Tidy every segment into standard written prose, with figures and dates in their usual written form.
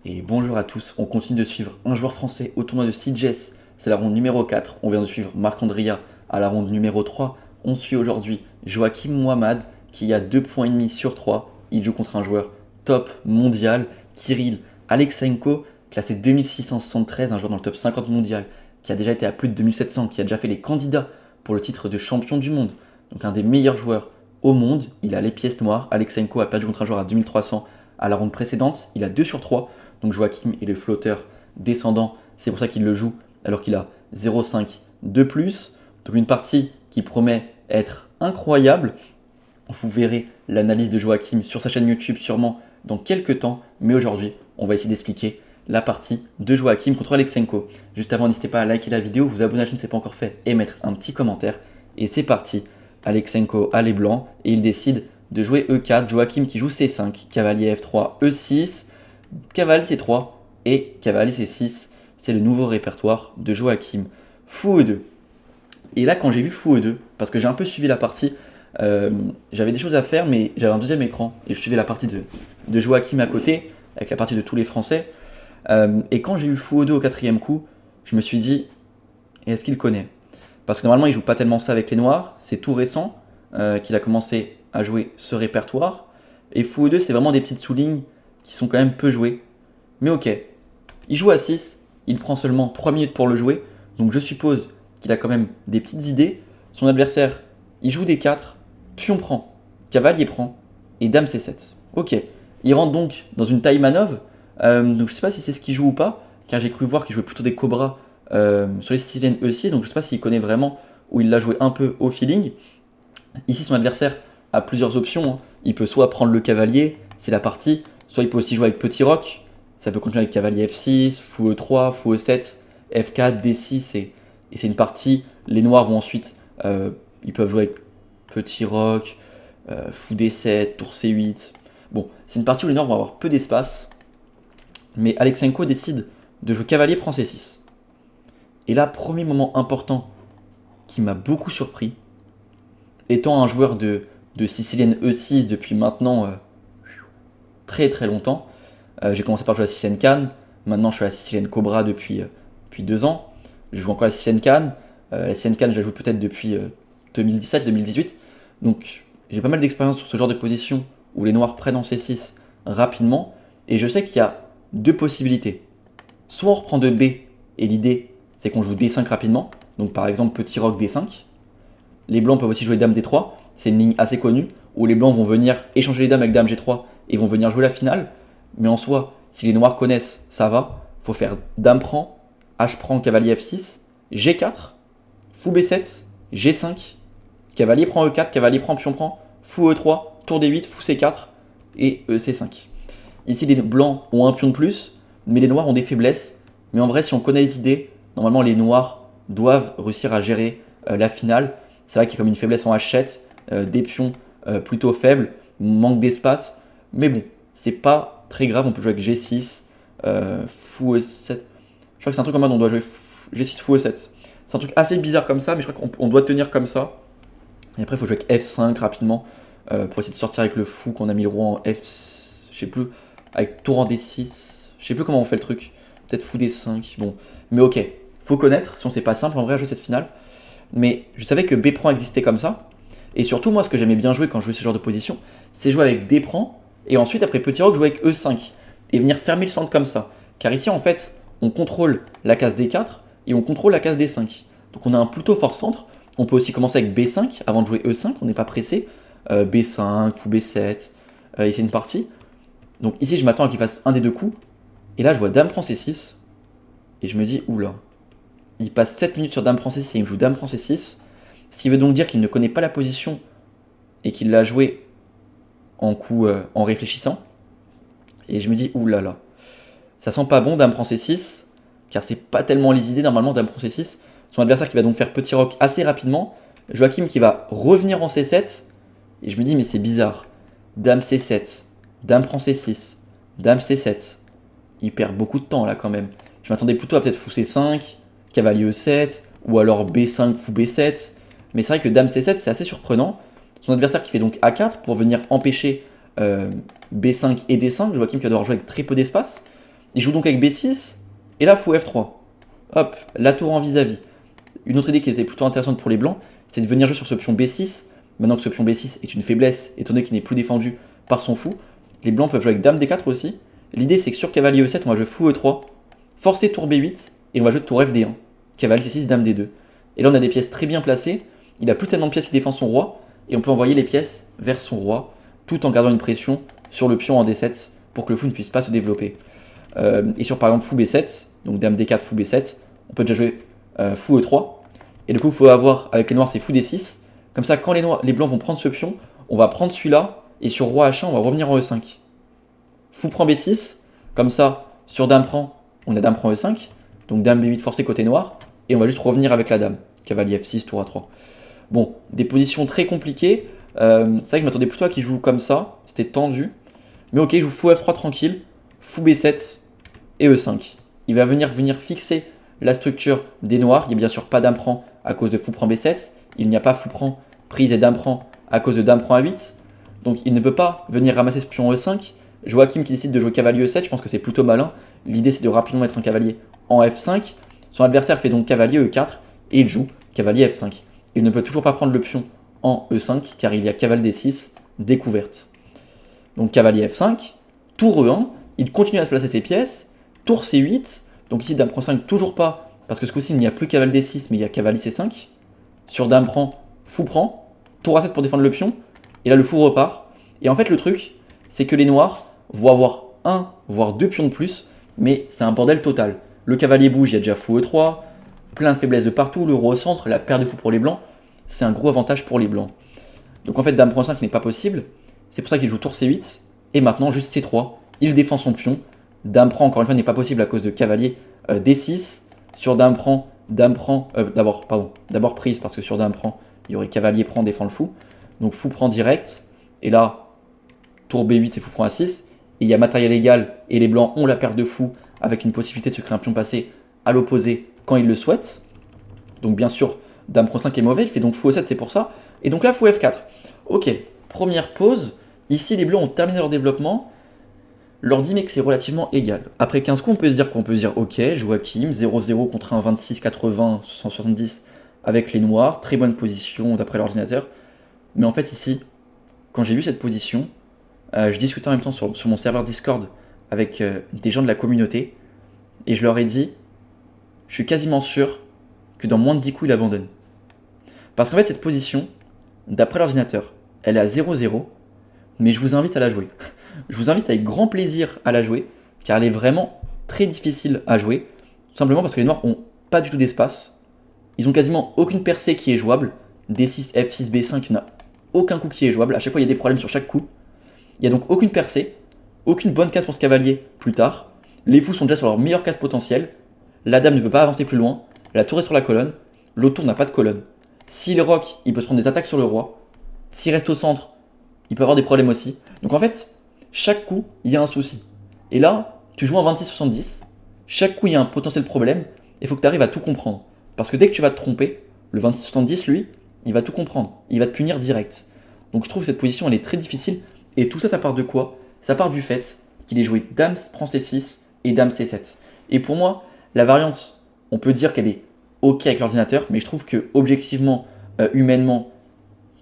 Et bonjour à tous, on continue de suivre un joueur français au tournoi de CJS, c'est la ronde numéro 4, on vient de suivre Marc-Andrea à la ronde numéro 3, on suit aujourd'hui Joachim Muhammad qui a 2,5 points sur 3, il joue contre un joueur top mondial, Kirill Aleksenko, classé 2673, un joueur dans le top 50 mondial, qui a déjà été à plus de 2700, qui a déjà fait les candidats pour le titre de champion du monde, donc un des meilleurs joueurs au monde, il a les pièces noires, Aleksenko a perdu contre un joueur à 2300 à la ronde précédente, il a 2 sur 3, donc Joachim est le flotteur descendant, c'est pour ça qu'il le joue alors qu'il a 0,5 de plus. Donc une partie qui promet être incroyable. Vous verrez l'analyse de Joachim sur sa chaîne YouTube sûrement dans quelques temps, mais aujourd'hui on va essayer d'expliquer la partie de Joachim contre Aleksenko. Juste avant, n'hésitez pas à liker la vidéo, vous abonner à la chaîne si ce n'est pas encore fait et mettre un petit commentaire. Et c'est parti, Aleksenko a les blancs et il décide de jouer E4, Joachim qui joue C5, cavalier F3, E6, cavalier C3 et cavalier C6. C'est le nouveau répertoire de Joachim. Fou E2. Et là, quand j'ai vu Fou E2, parce que j'ai un peu suivi la partie, j'avais des choses à faire, mais j'avais un deuxième écran et je suivais la partie de Joachim à côté, avec la partie de tous les Français. Et quand j'ai eu Fou E2 au quatrième coup, je me suis dit, est-ce qu'il connaît? Parce que normalement, il joue pas tellement ça avec les Noirs, c'est tout récent qu'il a commencé à jouer ce répertoire. Et Fou E2, c'est vraiment des petites sous-lignes qui sont quand même peu jouées. Mais ok, il joue à 6, il prend seulement 3 minutes pour le jouer, donc je suppose qu'il a quand même des petites idées. Son adversaire, il joue des 4, pion prend, cavalier prend, et dame C7. Ok, il rentre donc dans une taille manœuvre, donc je sais pas si c'est ce qu'il joue ou pas, car j'ai cru voir qu'il jouait plutôt des cobras sur les siciliennes E6, donc je sais pas s'il connaît vraiment ou il l'a joué un peu au feeling. Ici, son adversaire a plusieurs options, hein. Il peut soit prendre le cavalier, c'est la partie, soit il peut aussi jouer avec petit roc, ça peut continuer avec cavalier F6, fou E3, fou E7, F4, D6 et c'est une partie. Les noirs vont ensuite, ils peuvent jouer avec petit roc, fou D7, tour C8. Bon, c'est une partie où les noirs vont avoir peu d'espace, mais Aleksenko décide de jouer cavalier prend C6. Et là, premier moment important qui m'a beaucoup surpris, étant un joueur de sicilienne E6 depuis maintenant très très longtemps. J'ai commencé par jouer à Sicilienne Cannes, maintenant je suis à la Sicilienne Cobra depuis 2 ans. Je joue encore à la Sicilienne Cannes. La Sicilienne Cannes, je la joue peut-être depuis 2017-2018. Donc j'ai pas mal d'expérience sur ce genre de position où les noirs prennent en C6 rapidement. Et je sais qu'il y a deux possibilités. Soit on reprend de B, et l'idée c'est qu'on joue D5 rapidement. Donc par exemple petit roc D5. Les blancs peuvent aussi jouer dame D3. C'est une ligne assez connue où les blancs vont venir échanger les dames avec dame G3 et vont venir jouer la finale. Mais en soi, si les noirs connaissent, ça va. Faut faire dame prend, H prend, cavalier F6, G4, fou B7, G5, cavalier prend E4, cavalier prend, pion prend, fou E3, tour D8, fou C4 et C5. Ici, les blancs ont un pion de plus, mais les noirs ont des faiblesses. Mais en vrai, si on connaît les idées, normalement les noirs doivent réussir à gérer la finale. C'est vrai qu'il y a comme une faiblesse en H7, des pions plutôt faibles, manque d'espace. Mais bon, c'est pas très grave, on peut jouer avec G6, fou E7. Je crois que c'est un truc en mode on doit jouer G6 fou E7. C'est un truc assez bizarre comme ça, mais je crois qu'on doit tenir comme ça. Et après, il faut jouer avec F5 rapidement pour essayer de sortir avec le fou qu'on a mis le roi en F. Je sais plus, avec tour en D6. Je sais plus comment on fait le truc. Peut-être fou D5. Bon, mais ok, faut connaître. Sinon, c'est pas simple en vrai à jouer cette finale. Mais je savais que B prend existait comme ça. Et surtout, moi, ce que j'aimais bien jouer quand je jouais ce genre de position, c'est jouer avec D prend. Et ensuite, après petit roc, jouer avec E5. Et venir fermer le centre comme ça. Car ici, en fait, on contrôle la case D4 et on contrôle la case D5. Donc on a un plutôt fort centre. On peut aussi commencer avec B5 avant de jouer E5, on n'est pas pressé. B5, fou B7, et c'est une partie. Donc ici, je m'attends à qu'il fasse un des deux coups. Et là, je vois dame prend C6. Et je me dis, oula, il passe 7 minutes sur dame prend C6 et il me joue dame prend C6. Ce qui veut donc dire qu'il ne connaît pas la position et qu'il l'a joué en coup en réfléchissant. Et je me dis, oulala, ça sent pas bon, dame prend C6, car c'est pas tellement les idées normalement, dame prend C6. Son adversaire qui va donc faire petit roc assez rapidement. Joachim qui va revenir en C7. Et je me dis, mais c'est bizarre. Dame C7, dame prend C6, dame C7. Il perd beaucoup de temps là quand même. Je m'attendais plutôt à peut-être fou C5, cavalier E7, ou alors B5, fou B7. Mais c'est vrai que dame C7, c'est assez surprenant. Son adversaire qui fait donc A4 pour venir empêcher B5 et D5. Joachim qui va devoir jouer avec très peu d'espace. Il joue donc avec B6, et là, fou F3. Hop, la tour en vis-à-vis. Une autre idée qui était plutôt intéressante pour les blancs, c'est de venir jouer sur ce pion B6. Maintenant que ce pion B6 est une faiblesse, étant donné qu'il n'est plus défendu par son fou, les blancs peuvent jouer avec dame D4 aussi. L'idée, c'est que sur cavalier E7, on va jouer fou E3, forcer tour B8, et on va jouer tour FD1. Cavalier C6, dame D2. Et là, on a des pièces très bien placées. Il a plus tellement de pièces qui défendent son roi, et on peut envoyer les pièces vers son roi, tout en gardant une pression sur le pion en D7 pour que le fou ne puisse pas se développer. Et sur par exemple fou B7, donc dame D4, fou B7, on peut déjà jouer fou E3. Et du coup, il faut avoir, avec les noirs, c'est fou D6. Comme ça, quand les blancs vont prendre ce pion, on va prendre celui-là, et sur roi H1, on va revenir en E5. Fou prend B6, comme ça, sur dame prend, on a dame prend E5, donc dame B8 forcé côté noir, et on va juste revenir avec la dame. Cavalier F6, tour A3. Bon, des positions très compliquées. C'est vrai que je m'attendais plutôt à qu'il joue comme ça, c'était tendu. Mais ok, il joue fou F3 tranquille, fou B7 et E5. Il va venir fixer la structure des noirs. Il n'y a bien sûr pas dame prend à cause de fou prend B7. Il n'y a pas fou prend prise et dame prend à cause de dame prend A8. Donc il ne peut pas venir ramasser ce pion E5. Joachim qui décide de jouer cavalier E7, je pense que c'est plutôt malin. L'idée c'est de rapidement mettre un cavalier en F5. Son adversaire fait donc cavalier E4 et il joue cavalier F5. Il ne peut toujours pas prendre le pion en E5 car il y a cavalier D6 découverte. Donc cavalier F5, tour E1, il continue à se placer ses pièces, tour C8, donc ici dame prend 5 toujours pas, parce que ce coup-ci il n'y a plus cavalier D6 mais il y a cavalier C5. Sur dame prend, fou prend, tour A7 pour défendre le pion, et là le fou repart. Et en fait le truc, c'est que les noirs vont avoir un, voire deux pions de plus, mais c'est un bordel total. Le cavalier bouge, il y a déjà fou E3, plein de faiblesses de partout, le roi au centre, la paire de fou pour les blancs, c'est un gros avantage pour les blancs. Donc en fait dame prend 5 n'est pas possible, c'est pour ça qu'il joue tour C8, et maintenant juste C3, il défend son pion, dame prend encore une fois n'est pas possible à cause de cavalier D6, sur dame prend, d'abord prise parce que sur dame prend, il y aurait cavalier prend, défend le fou, donc fou prend direct, et là, tour B8 et fou prend A6, et il y a matériel égal, et les blancs ont la paire de fou, avec une possibilité de se créer un pion passé à l'opposé quand ils le souhaitent, donc bien sûr, dame prend 5 est mauvais, il fait donc fou E7, c'est pour ça, et donc là, fou F4. Ok, première pause. Ici, les blancs ont terminé leur développement. Leur dit que c'est relativement égal. Après 15 coups, on peut se dire ok, Joachim, 0-0 contre un 26-80, 170 avec les noirs. Très bonne position d'après l'ordinateur. Mais en fait, ici, quand j'ai vu cette position, je discutais en même temps sur mon serveur Discord avec des gens de la communauté. Et je leur ai dit, je suis quasiment sûr que dans moins de 10 coups, il abandonne. Parce qu'en fait, cette position, d'après l'ordinateur, elle est à 0-0, mais je vous invite à la jouer. Je vous invite avec grand plaisir à la jouer, car elle est vraiment très difficile à jouer, tout simplement parce que les noirs ont pas du tout d'espace. Ils ont quasiment aucune percée qui est jouable. D6, F6, B5, il n'y en a aucun coup qui est jouable. À chaque fois, il y a des problèmes sur chaque coup. Il n'y a donc aucune percée, aucune bonne case pour ce cavalier plus tard. Les fous sont déjà sur leur meilleure case potentielle. La dame ne peut pas avancer plus loin. La tour est sur la colonne. L'autre tour n'a pas de colonne. S'il rock, il peut se prendre des attaques sur le roi. S'il reste au centre, il peut avoir des problèmes aussi. Donc en fait, chaque coup, il y a un souci. Et là, tu joues en 26-70. Chaque coup, il y a un potentiel problème. Il faut que tu arrives à tout comprendre. Parce que dès que tu vas te tromper, le 26-70, lui, il va tout comprendre. Il va te punir direct. Donc je trouve que cette position, elle est très difficile. Et tout ça, ça part de quoi? Ça part du fait qu'il ait joué dame prend C6 et dame C7. Et pour moi, la variante, on peut dire qu'elle est ok avec l'ordinateur, mais je trouve que objectivement, humainement,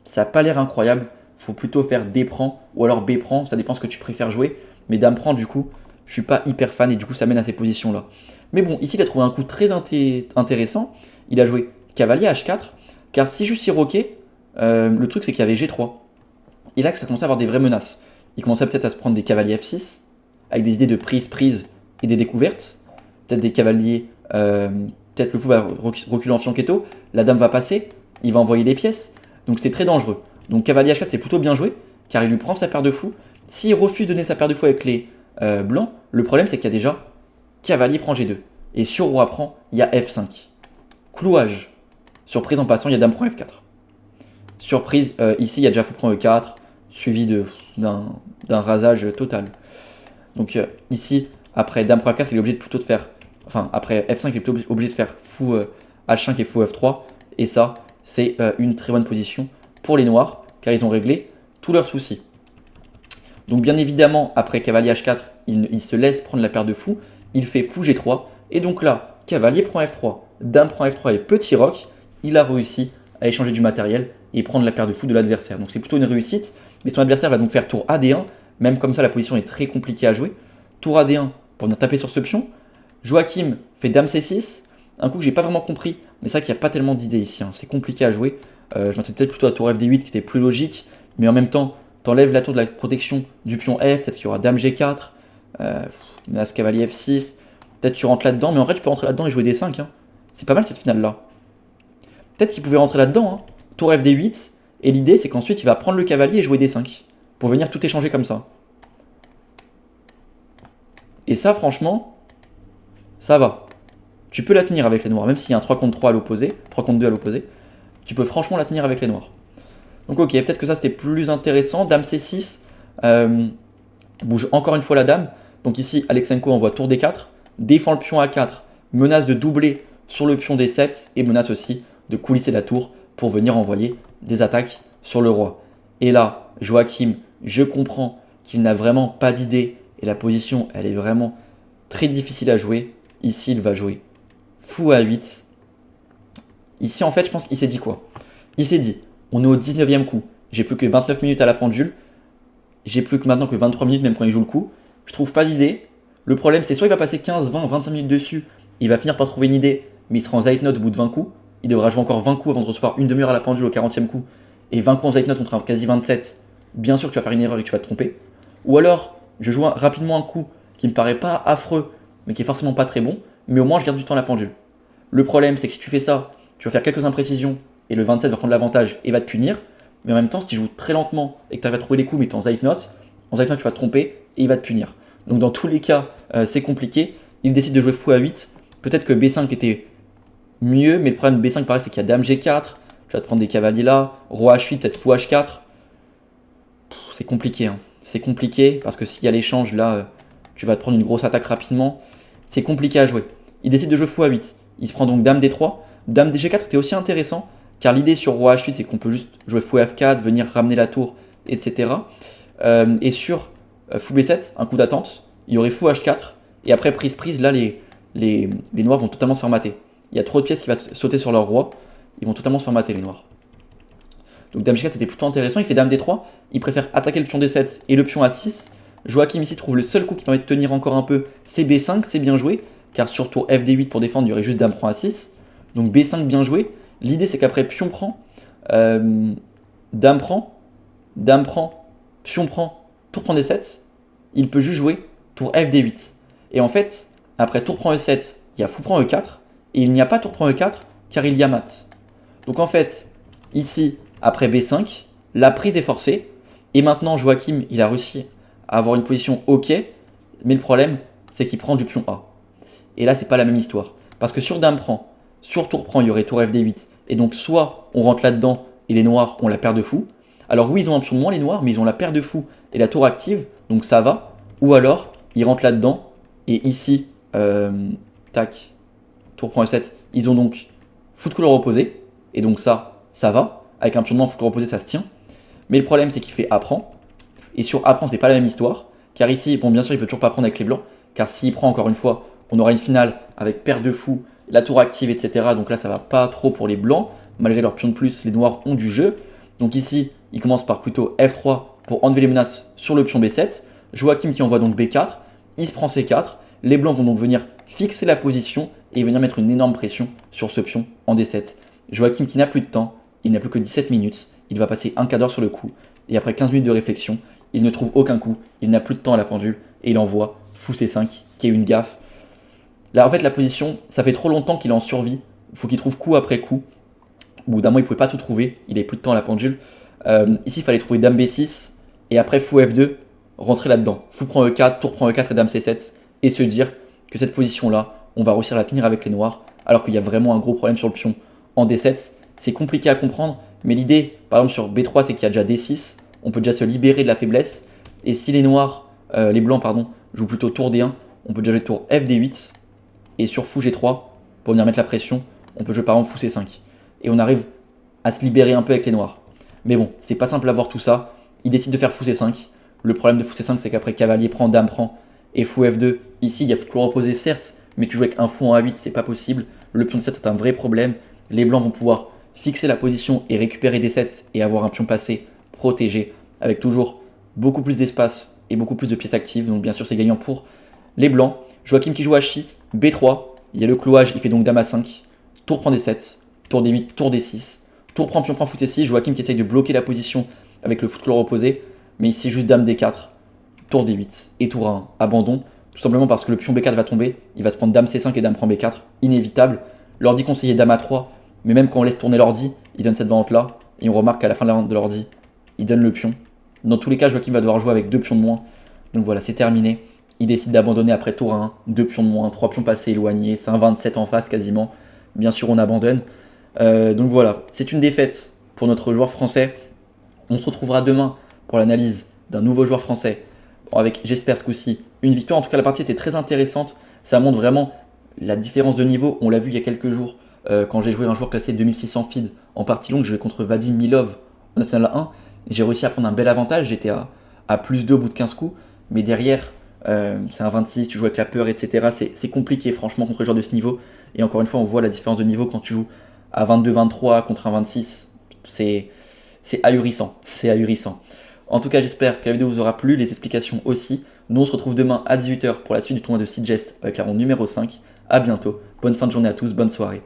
ça n'a pas l'air incroyable. Faut plutôt faire D prend ou alors B prend, ça dépend ce que tu préfères jouer. Mais dame prend, du coup, je suis pas hyper fan et du coup, ça mène à ces positions-là. Mais bon, ici, il a trouvé un coup très intéressant. Il a joué cavalier H4, car si juste il roquait, le truc c'est qu'il y avait G3. Et là que ça commençait à avoir des vraies menaces. Il commençait peut-être à se prendre des cavaliers F6, avec des idées de prise et des découvertes. Peut-être des cavaliers, peut-être le fou va reculer en fianchetto, la dame va passer, il va envoyer les pièces. Donc c'était très dangereux. Donc cavalier H4 c'est plutôt bien joué, car il lui prend sa paire de fous. S'il refuse de donner sa paire de fous avec les blancs, le problème c'est qu'il y a déjà cavalier prend G2. Et sur roi prend, il y a F5. Clouage. Surprise en passant, il y a dame prend F4. Surprise, ici il y a déjà fou prend E4, suivi d'un rasage total. Donc ici, après dame prend F4, il est obligé de plutôt de faire... Enfin, après F5, il est plutôt obligé de faire fou H5 et fou F3. Et ça, c'est une très bonne position pour les noirs, car ils ont réglé tous leurs soucis. Donc bien évidemment, après cavalier H4, il se laisse prendre la paire de fou, il fait fou G3, et donc là, cavalier prend F3, dame prend F3 et petit roc, il a réussi à échanger du matériel et prendre la paire de fou de l'adversaire. Donc c'est plutôt une réussite, mais son adversaire va donc faire tour AD1, même comme ça la position est très compliquée à jouer. Tour AD1 pour venir taper sur ce pion. Joachim fait dame C6, un coup que j'ai pas vraiment compris, mais c'est vrai qu'il n'y a pas tellement d'idées ici, hein. C'est compliqué à jouer. Je m'attendais peut-être plutôt à tour FD8 qui était plus logique, mais en même temps, t'enlèves la tour de la protection du pion F, peut-être qu'il y aura dame G4, menace cavalier F6, peut-être tu rentres là-dedans, mais en vrai tu peux rentrer là-dedans et jouer D5, hein. C'est pas mal cette finale-là. Peut-être qu'il pouvait rentrer là-dedans, hein. Tour FD8, et l'idée c'est qu'ensuite il va prendre le cavalier et jouer D5, pour venir tout échanger comme ça. Et ça franchement, ça va. Tu peux la tenir avec les noirs, même s'il y a un 3 contre 3 à l'opposé, 3 contre 2 à l'opposé, tu peux franchement la tenir avec les noirs. Donc ok, peut-être que ça c'était plus intéressant. Dame C6, bouge encore une fois la dame. Donc ici, Alexenko envoie tour D4, défend le pion A4, menace de doubler sur le pion D7 et menace aussi de coulisser la tour pour venir envoyer des attaques sur le roi. Et là, Joachim, je comprends qu'il n'a vraiment pas d'idée et la position, elle est vraiment très difficile à jouer. Ici, il va jouer fou A8. Ici, en fait, je pense qu'il s'est dit quoi? Il s'est dit, on est au 19e coup, j'ai plus que 29 minutes à la pendule, j'ai plus que maintenant que 23 minutes même quand il joue le coup, je trouve pas d'idée. Le problème, c'est soit il va passer 15, 20, 25 minutes dessus, il va finir par trouver une idée, mais il sera en Zeitnot au bout de 20 coups, il devra jouer encore 20 coups avant de recevoir une demi-heure à la pendule au 40e coup, et 20 coups en Zeitnot contre un quasi 27, bien sûr que tu vas faire une erreur et que tu vas te tromper. Ou alors, je joue rapidement un coup qui me paraît pas affreux, mais qui est forcément pas très bon, mais au moins je garde du temps à la pendule. Le problème, c'est que si tu fais ça, tu vas faire quelques imprécisions, et le 27 va prendre l'avantage et va te punir, mais en même temps, si tu joues très lentement et que tu arrives à trouver les coups, mais tu es en Zeitnot, tu vas te tromper et il va te punir. Donc dans tous les cas, c'est compliqué. Il décide de jouer fou à 8. Peut-être que B5 était mieux, mais le problème de B5, pareil, c'est qu'il y a dame G4. Tu vas te prendre des cavaliers là. Roi H8, peut-être fou H4. C'est compliqué, hein. C'est compliqué parce que s'il y a l'échange là, tu vas te prendre une grosse attaque rapidement. C'est compliqué à jouer. Il décide de jouer fou à 8. Il se prend donc dame D3. Dame DG4 était aussi intéressant, car l'idée sur roi H8, c'est qu'on peut juste jouer fou F4, venir ramener la tour, etc. Et sur fou B7, un coup d'attente, il y aurait fou H4, et après prise, là, les noirs vont totalement se faire mater. Il y a trop de pièces qui vont sauter sur leur roi, ils vont totalement se faire mater, les noirs. Donc dame G4 était plutôt intéressant, il fait dame D3, il préfère attaquer le pion D7 et le pion A6. Joachim ici trouve le seul coup qui permet de tenir encore un peu, c'est B5, c'est bien joué, car sur tour FD8 pour défendre, il y aurait juste dame prend A6. Donc B5 bien joué. L'idée c'est qu'après pion prend, dame prend, pion prend, tour prend D7. Il peut juste jouer tour FD8. Et en fait, après tour prend E7, il y a fou prend E4. Et il n'y a pas tour prend E4 car il y a mat. Donc en fait, ici, après B5, la prise est forcée. Et maintenant, Joachim, il a réussi à avoir une position OK. Mais le problème, c'est qu'il prend du pion A. Et là, c'est pas la même histoire. Parce que sur dame prend, sur tour prend, il y aurait tour FD8. Et donc, soit on rentre là-dedans et les noirs ont la paire de fou. Alors, oui, ils ont un pion de moins, les noirs, mais ils ont la paire de fou et la tour active. Donc, ça va. Ou alors, ils rentrent là-dedans. Et ici, tac, tour prend E7. Ils ont donc fou de couleur opposée. Et donc, ça va. Avec un pion de moins, fou de couleur opposée, ça se tient. Mais le problème, c'est qu'il fait A prend. Et sur A prend, c'est pas la même histoire. Car ici, bon, bien sûr, il peut toujours pas prendre avec les blancs. Car s'il prend, encore une fois, on aura une finale avec paire de fou, la tour active, etc. Donc là, ça va pas trop pour les blancs. Malgré leur pion de plus, les noirs ont du jeu. Donc ici, il commence par plutôt F3 pour enlever les menaces sur le pion B7. Joachim qui envoie donc B4. Il se prend C4. Les blancs vont donc venir fixer la position et venir mettre une énorme pression sur ce pion en D7. Joachim qui n'a plus de temps, il n'a plus que 17 minutes. Il va passer un quart d'heure sur le coup. Et après 15 minutes de réflexion, il ne trouve aucun coup. Il n'a plus de temps à la pendule et il envoie fou C5 qui est une gaffe. Là, en fait, la position, ça fait trop longtemps qu'il est en survie. Il faut qu'il trouve coup après coup. Au bout d'un moment, il ne pouvait pas tout trouver. Il n'avait plus de temps à la pendule. Ici, il fallait trouver dame B6. Et après, fou F2, rentrer là-dedans. Fou prend E4, tour prend E4 et dame C7. Et se dire que cette position-là, on va réussir à la tenir avec les noirs. Alors qu'il y a vraiment un gros problème sur le pion en D7. C'est compliqué à comprendre. Mais l'idée, par exemple, sur B3, c'est qu'il y a déjà D6. On peut déjà se libérer de la faiblesse. Et si les noirs, les blancs, pardon, jouent plutôt tour D1, on peut déjà jouer tour FD8. Et sur fou G3, pour venir mettre la pression, on peut jouer par exemple fou C5. Et on arrive à se libérer un peu avec les noirs. Mais bon, c'est pas simple à voir tout ça. Il décide de faire fou C5. Le problème de fou C5, c'est qu'après cavalier prend, dame prend, et fou F2. Ici, il y a clou reposé certes, mais tu joues avec un fou en A8, c'est pas possible. Le pion de 7 est un vrai problème. Les blancs vont pouvoir fixer la position et récupérer des 7 et avoir un pion passé protégé, avec toujours beaucoup plus d'espace et beaucoup plus de pièces actives. Donc bien sûr, c'est gagnant pour les blancs. Joachim qui joue H6, B3. Il y a le clouage, il fait donc dame à 5. Tour prend des 7, tour D8, tour D6. Tour prend pion prend fou T6. Joachim qui essaye de bloquer la position avec le fou de clou reposé. Mais ici, juste dame D4, tour D8 et tour A1. Abandon. Tout simplement parce que le pion B4 va tomber. Il va se prendre dame C5 et dame prend B4. Inévitable. L'ordi conseillait dame A3. Mais même quand on laisse tourner l'ordi, il donne cette variante là. Et on remarque qu'à la fin de l'ordi, il donne le pion. Dans tous les cas, Joachim va devoir jouer avec 2 pions de moins. Donc voilà, c'est terminé. Il décide d'abandonner après tour 1, 2 pions de moins, 3 pions passés éloignés, c'est un 27 en face quasiment. Bien sûr, on abandonne. Donc voilà, c'est une défaite pour notre joueur français. On se retrouvera demain pour l'analyse d'un nouveau joueur français, avec, j'espère ce coup-ci, une victoire. En tout cas, la partie était très intéressante. Ça montre vraiment la différence de niveau. On l'a vu il y a quelques jours, quand j'ai joué un joueur classé 2600 feed en partie longue, je jouais contre Vadim Milov en National 1. J'ai réussi à prendre un bel avantage, j'étais à plus 2 au bout de 15 coups. Mais derrière, c'est un 26, tu joues avec la peur, etc. C'est compliqué franchement contre les joueurs de ce niveau. Et encore une fois, on voit la différence de niveau quand tu joues à 22-23 contre un 26. C'est ahurissant, c'est ahurissant. En tout cas, j'espère que la vidéo vous aura plu, les explications aussi. Nous, on se retrouve demain à 18 h pour la suite du tournoi de CJS avec la ronde numéro 5. A bientôt, bonne fin de journée à tous, bonne soirée.